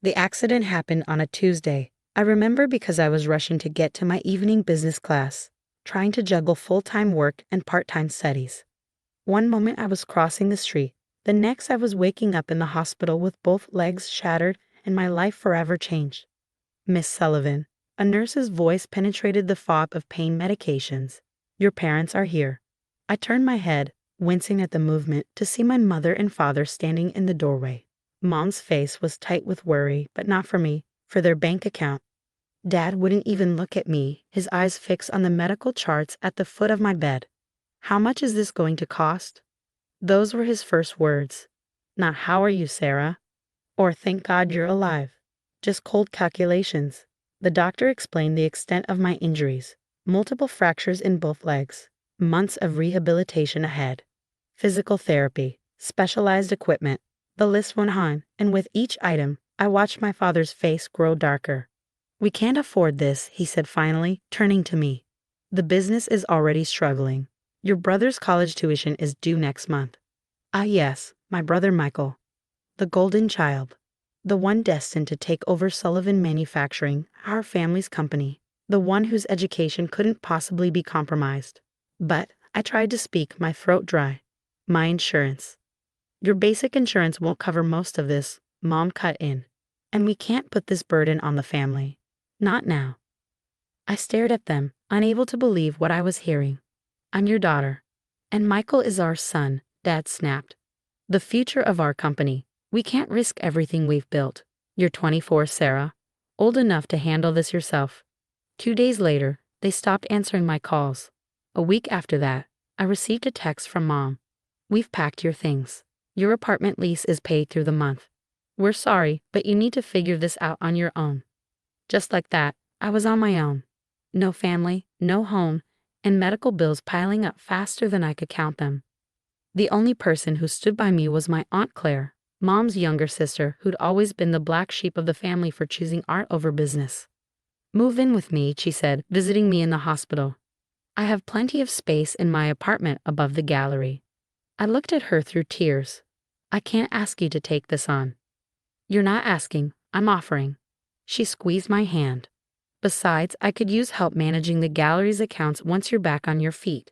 The accident happened on a Tuesday. I remember because I was rushing to get to my evening business class, trying to juggle full-time work and part-time studies. One moment I was crossing the street, the next I was waking up in the hospital with both legs shattered and my life forever changed. Miss Sullivan, a nurse's voice penetrated the fog of pain medications. Your parents are here. I turned my head, wincing at the movement, to see my mother and father standing in the doorway. Mom's face was tight with worry, but not for me, for their bank account. Dad wouldn't even look at me, his eyes fixed on the medical charts at the foot of my bed. How much is this going to cost? Those were his first words. Not how are you, Sarah? Or thank God you're alive. Just cold calculations. The doctor explained the extent of my injuries. Multiple fractures in both legs. Months of rehabilitation ahead. Physical therapy. Specialized equipment. The list went on, and with each item, I watched my father's face grow darker. We can't afford this, he said finally, turning to me. The business is already struggling. Your brother's college tuition is due next month. Ah yes, my brother Michael. The golden child. The one destined to take over Sullivan Manufacturing, our family's company. The one whose education couldn't possibly be compromised. But I tried to speak, my throat dry. My insurance. Your basic insurance won't cover most of this, Mom cut in. And we can't put this burden on the family. Not now. I stared at them, unable to believe what I was hearing. I'm your daughter. And Michael is our son, Dad snapped. The future of our company. We can't risk everything we've built. You're 24, Sarah. Old enough to handle this yourself. 2 days later, they stopped answering my calls. A week after that, I received a text from Mom. We've packed your things. Your apartment lease is paid through the month. We're sorry, but you need to figure this out on your own. Just like that, I was on my own. No family, no home, and medical bills piling up faster than I could count them. The only person who stood by me was my Aunt Claire, Mom's younger sister, who'd always been the black sheep of the family for choosing art over business. Move in with me, she said, visiting me in the hospital. I have plenty of space in my apartment above the gallery. I looked at her through tears. I can't ask you to take this on. You're not asking, I'm offering. She squeezed my hand. Besides, I could use help managing the gallery's accounts once you're back on your feet.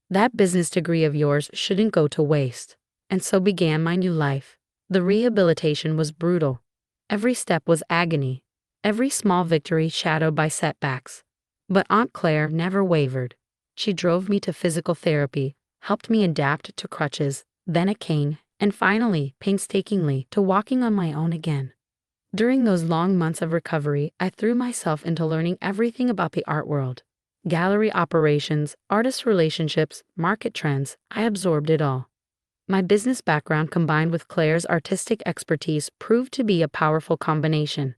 That business degree of yours shouldn't go to waste. And so began my new life. The rehabilitation was brutal. Every step was agony. Every small victory shadowed by setbacks. But Aunt Claire never wavered. She drove me to physical therapy, helped me adapt to crutches, then a cane, and finally, painstakingly, to walking on my own again. During those long months of recovery, I threw myself into learning everything about the art world. Gallery operations, artist relationships, market trends, I absorbed it all. My business background combined with Claire's artistic expertise proved to be a powerful combination.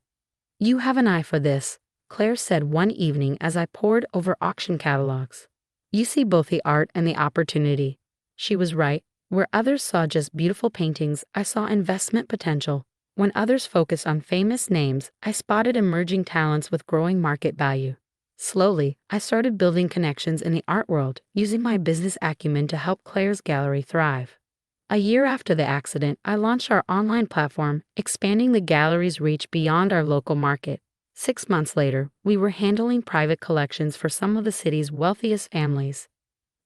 You have an eye for this, Claire said one evening as I pored over auction catalogs. You see both the art and the opportunity. She was right. Where others saw just beautiful paintings, I saw investment potential. When others focused on famous names, I spotted emerging talents with growing market value. Slowly, I started building connections in the art world, using my business acumen to help Claire's gallery thrive. A year after the accident, I launched our online platform, expanding the gallery's reach beyond our local market. 6 months later, we were handling private collections for some of the city's wealthiest families.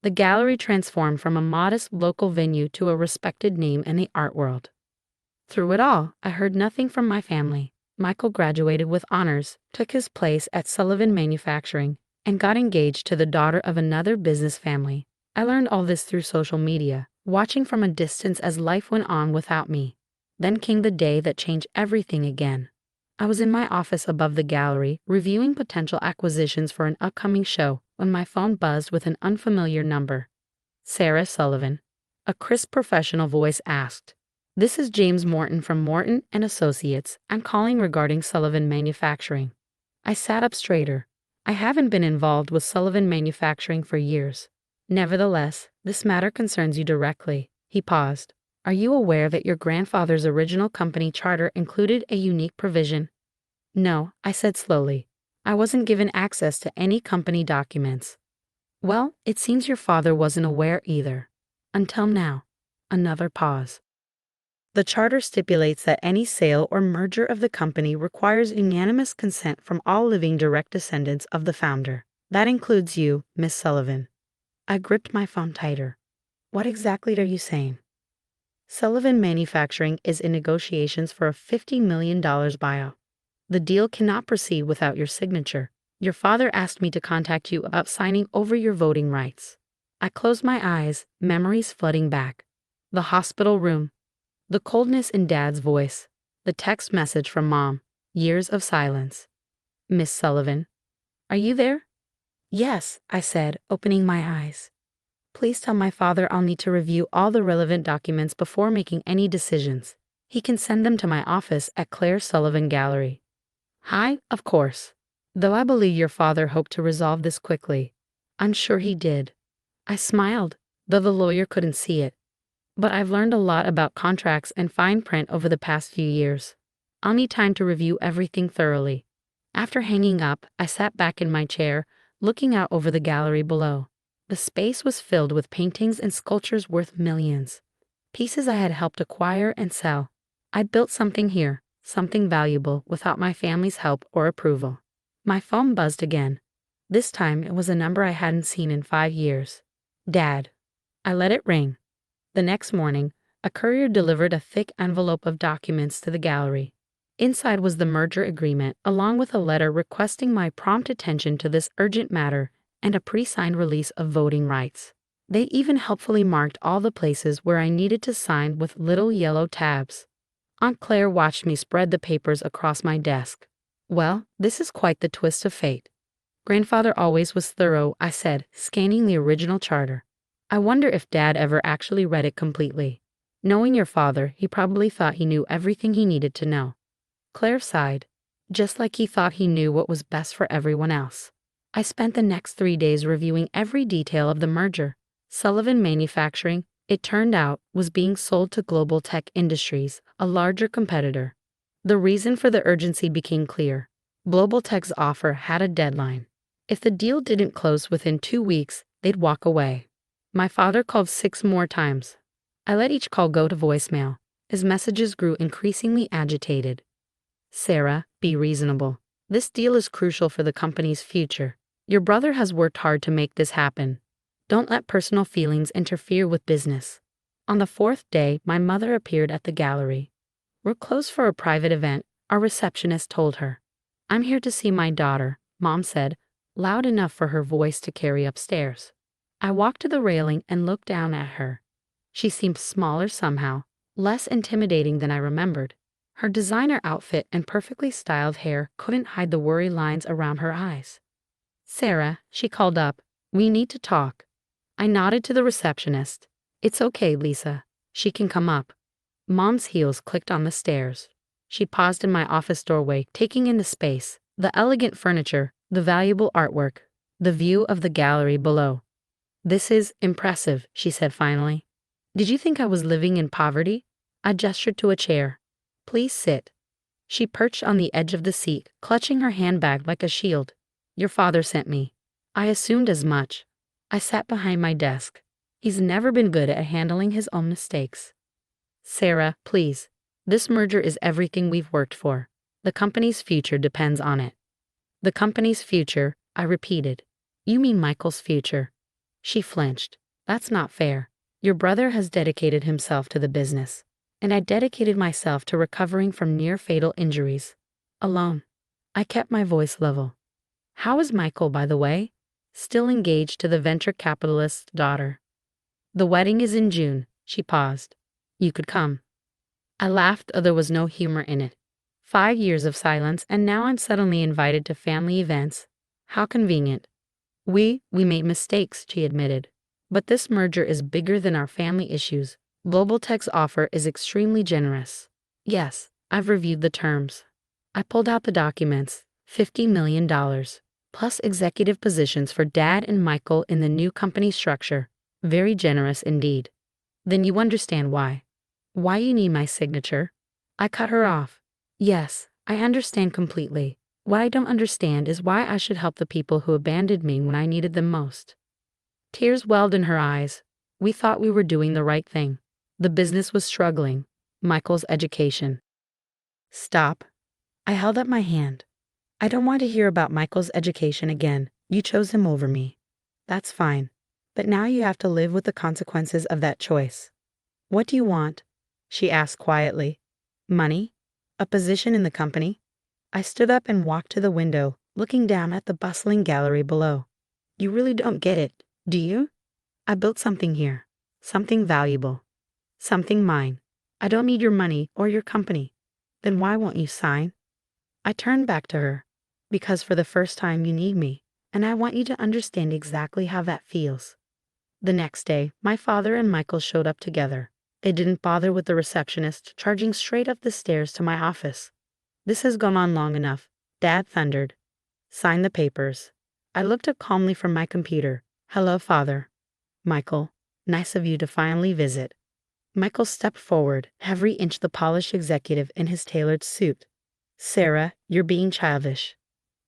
The gallery transformed from a modest local venue to a respected name in the art world. Through it all, I heard nothing from my family. Michael graduated with honors, took his place at Sullivan Manufacturing, and got engaged to the daughter of another business family. I learned all this through social media, watching from a distance as life went on without me. Then came the day that changed everything again. I was in my office above the gallery, reviewing potential acquisitions for an upcoming show, when my phone buzzed with an unfamiliar number. Sarah Sullivan. A crisp professional voice asked. This is James Morton from Morton & Associates. I'm calling regarding Sullivan Manufacturing. I sat up straighter. I haven't been involved with Sullivan Manufacturing for years. Nevertheless, this matter concerns you directly. He paused. Are you aware that your grandfather's original company charter included a unique provision? No, I said slowly. I wasn't given access to any company documents. Well, it seems your father wasn't aware either. Until now. Another pause. The charter stipulates that any sale or merger of the company requires unanimous consent from all living direct descendants of the founder. That includes you, Miss Sullivan. I gripped my phone tighter. What exactly are you saying? Sullivan Manufacturing is in negotiations for a $50 million buyout. The deal cannot proceed without your signature. Your father asked me to contact you about signing over your voting rights. I closed my eyes, memories flooding back. The hospital room. The coldness in Dad's voice. The text message from Mom. Years of silence. Miss Sullivan. Are you there? Yes, I said, opening my eyes. Please tell my father I'll need to review all the relevant documents before making any decisions. He can send them to my office at Claire Sullivan Gallery. Hi, of course. Though I believe your father hoped to resolve this quickly. I'm sure he did. I smiled, though the lawyer couldn't see it. But I've learned a lot about contracts and fine print over the past few years. I'll need time to review everything thoroughly. After hanging up, I sat back in my chair, looking out over the gallery below. The space was filled with paintings and sculptures worth millions. Pieces I had helped acquire and sell. I'd built something here, something valuable, without my family's help or approval. My phone buzzed again. This time it was a number I hadn't seen in 5 years. Dad. I let it ring. The next morning, a courier delivered a thick envelope of documents to the gallery. Inside was the merger agreement, along with a letter requesting my prompt attention to this urgent matter and a pre-signed release of voting rights. They even helpfully marked all the places where I needed to sign with little yellow tabs. Aunt Claire watched me spread the papers across my desk. Well, this is quite the twist of fate. Grandfather always was thorough, I said, scanning the original charter. I wonder if Dad ever actually read it completely. Knowing your father, he probably thought he knew everything he needed to know. Claire sighed, just like he thought he knew what was best for everyone else. I spent the next 3 days reviewing every detail of the merger. Sullivan Manufacturing, it turned out, was being sold to Global Tech Industries, a larger competitor. The reason for the urgency became clear. Global Tech's offer had a deadline. If the deal didn't close within 2 weeks, they'd walk away. My father called 6 more times. I let each call go to voicemail. His messages grew increasingly agitated. Sarah, be reasonable. This deal is crucial for the company's future. Your brother has worked hard to make this happen. Don't let personal feelings interfere with business. On the 4th day, my mother appeared at the gallery. We're closed for a private event, our receptionist told her. I'm here to see my daughter, Mom said, loud enough for her voice to carry upstairs. I walked to the railing and looked down at her. She seemed smaller somehow, less intimidating than I remembered. Her designer outfit and perfectly styled hair couldn't hide the worry lines around her eyes. Sarah, she called up, we need to talk. I nodded to the receptionist. It's okay, Lisa. She can come up. Mom's heels clicked on the stairs. She paused in my office doorway, taking in the space, the elegant furniture, the valuable artwork, the view of the gallery below. This is impressive, she said finally. Did you think I was living in poverty? I gestured to a chair. Please sit. She perched on the edge of the seat, clutching her handbag like a shield. Your father sent me. I assumed as much. I sat behind my desk. He's never been good at handling his own mistakes. Sarah, please. This merger is everything we've worked for. The company's future depends on it. The company's future, I repeated. You mean Michael's future? She flinched. That's not fair. Your brother has dedicated himself to the business, and I dedicated myself to recovering from near-fatal injuries. Alone. I kept my voice level. How is Michael, by the way? Still engaged to the venture capitalist's daughter. The wedding is in June, she paused. You could come. I laughed, though there was no humor in it. 5 years of silence, and now I'm suddenly invited to family events. How convenient. We made mistakes, she admitted. But this merger is bigger than our family issues. Global Tech's offer is extremely generous. Yes, I've reviewed the terms. I pulled out the documents. $50 million, plus executive positions for Dad and Michael in the new company structure. Very generous indeed. Then you understand why. Why you need my signature? I cut her off. Yes, I understand completely. What I don't understand is why I should help the people who abandoned me when I needed them most. Tears welled in her eyes. We thought we were doing the right thing. The business was struggling. Michael's education. Stop. I held up my hand. I don't want to hear about Michael's education again. You chose him over me. That's fine. But now you have to live with the consequences of that choice. What do you want? She asked quietly. Money? A position in the company? I stood up and walked to the window, looking down at the bustling gallery below. You really don't get it, do you? I built something here. Something valuable. Something mine. I don't need your money or your company. Then why won't you sign? I turned back to her. Because for the first time you need me, and I want you to understand exactly how that feels. The next day, my father and Michael showed up together. They didn't bother with the receptionist, charging straight up the stairs to my office. This has gone on long enough, Dad thundered. Sign the papers. I looked up calmly from my computer. Hello, Father. Michael, nice of you to finally visit. Michael stepped forward, every inch the polished executive in his tailored suit. Sarah, you're being childish.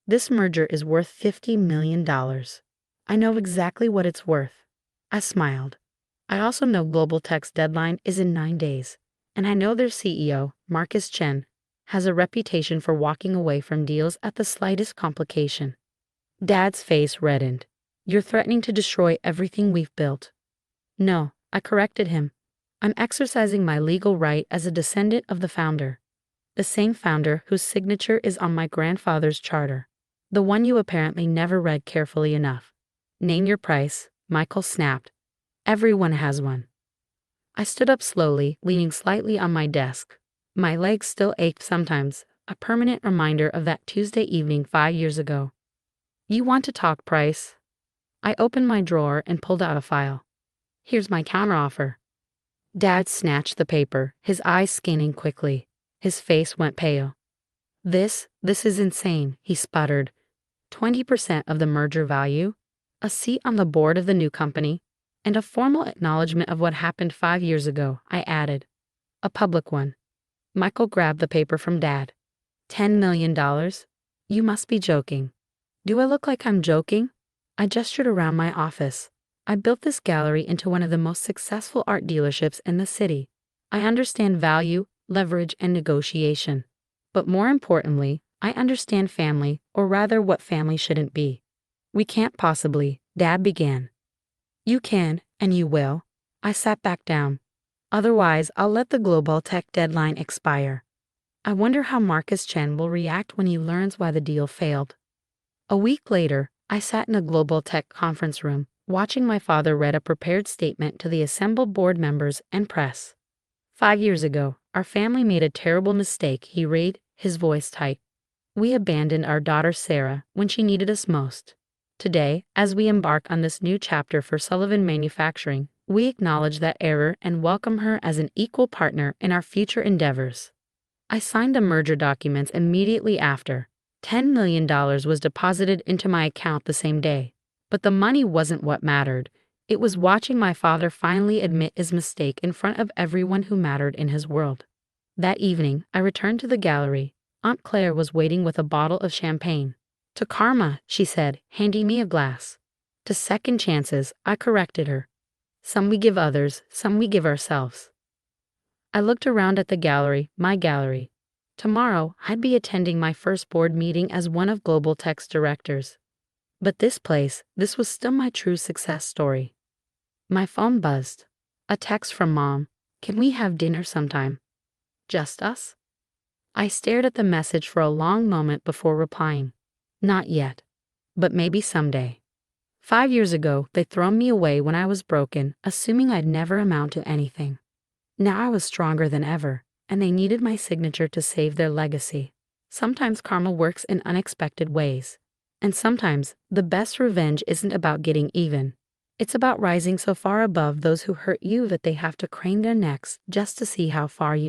This merger is worth $50 million. I know exactly what it's worth. I smiled. I also know Global Tech's deadline is in 9 days, and I know their CEO, Marcus Chen, has a reputation for walking away from deals at the slightest complication. Dad's face reddened. You're threatening to destroy everything we've built. No, I corrected him. I'm exercising my legal right as a descendant of the founder. The same founder whose signature is on my grandfather's charter. The one you apparently never read carefully enough. Name your price, Michael snapped. Everyone has one. I stood up slowly, leaning slightly on my desk. My legs still ached sometimes, a permanent reminder of that Tuesday evening 5 years ago. You want to talk price? I opened my drawer and pulled out a file. Here's my counteroffer. Dad snatched the paper, his eyes scanning quickly. His face went pale. This is insane, he sputtered. 20% of the merger value, a seat on the board of the new company, and a formal acknowledgement of what happened 5 years ago, I added. A public one. Michael grabbed the paper from Dad. $10 million? You must be joking. Do I look like I'm joking? I gestured around my office. I built this gallery into one of the most successful art dealerships in the city. I understand value, leverage, and negotiation. But more importantly, I understand family, or rather what family shouldn't be. We can't possibly, Dad began. You can, and you will. I sat back down. Otherwise, I'll let the Global Tech deadline expire. I wonder how Marcus Chen will react when he learns why the deal failed. A week later, I sat in a Global Tech conference room, watching my father read a prepared statement to the assembled board members and press. 5 years ago, our family made a terrible mistake, he read, his voice tight. We abandoned our daughter Sarah when she needed us most. Today, as we embark on this new chapter for Sullivan Manufacturing, we acknowledge that error and welcome her as an equal partner in our future endeavors. I signed the merger documents immediately after. $10 million was deposited into my account the same day. But the money wasn't what mattered. It was watching my father finally admit his mistake in front of everyone who mattered in his world. That evening, I returned to the gallery. Aunt Claire was waiting with a bottle of champagne. To karma, she said, handing me a glass. To second chances, I corrected her. Some we give others, some we give ourselves. I looked around at the gallery, my gallery. Tomorrow, I'd be attending my first board meeting as one of Global Tech's directors. But this was still my true success story. My phone buzzed. A text from Mom. Can we have dinner sometime? Just us? I stared at the message for a long moment before replying. Not yet. But maybe someday. 5 years ago, they'd thrown me away when I was broken, assuming I'd never amount to anything. Now I was stronger than ever, and they needed my signature to save their legacy. Sometimes karma works in unexpected ways. And sometimes, the best revenge isn't about getting even. It's about rising so far above those who hurt you that they have to crane their necks just to see how far you